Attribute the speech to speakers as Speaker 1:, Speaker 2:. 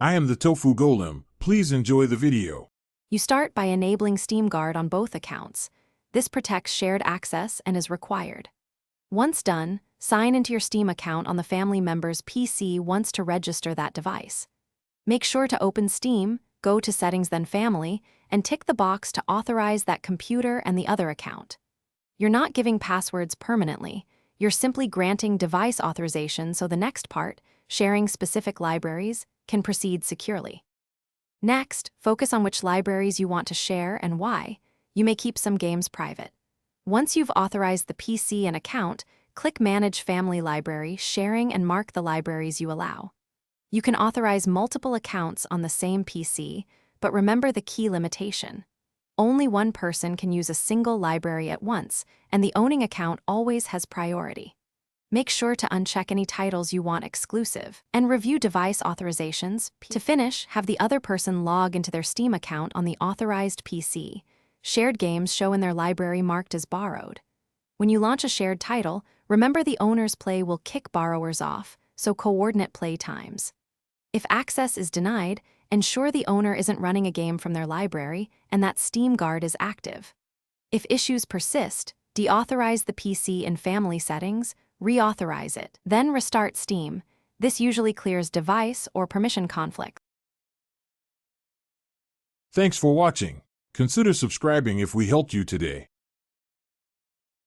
Speaker 1: I am the Tofu Golem. Please enjoy the video.
Speaker 2: You start by enabling Steam Guard on both accounts. This protects shared access and is required. Once done, sign into your Steam account on the family member's PC once to register that device. Make sure to open Steam, go to Settings then Family, and tick the box to authorize that computer and the other account. You're not giving passwords permanently. You're simply granting device authorization so the next part, sharing specific libraries, can proceed securely. Next, focus on which libraries you want to share and why. You may keep some games private. Once you've authorized the PC and account, click Manage Family Library Sharing and mark the libraries you allow. You can authorize multiple accounts on the same PC, but remember the key limitation. Only one person can use a single library at once, and the owning account always has priority. Make sure to uncheck any titles you want exclusive, and review device authorizations. To finish, have the other person log into their Steam account on the authorized PC. Shared games show in their library marked as borrowed. When you launch a shared title, remember the owner's play will kick borrowers off, so coordinate play times. If access is denied, ensure the owner isn't running a game from their library and that Steam Guard is active. If issues persist, deauthorize the PC in Family Settings, reauthorize it, then restart Steam. This usually clears device or permission conflicts.
Speaker 1: Thanks for watching. Consider subscribing if we helped you today.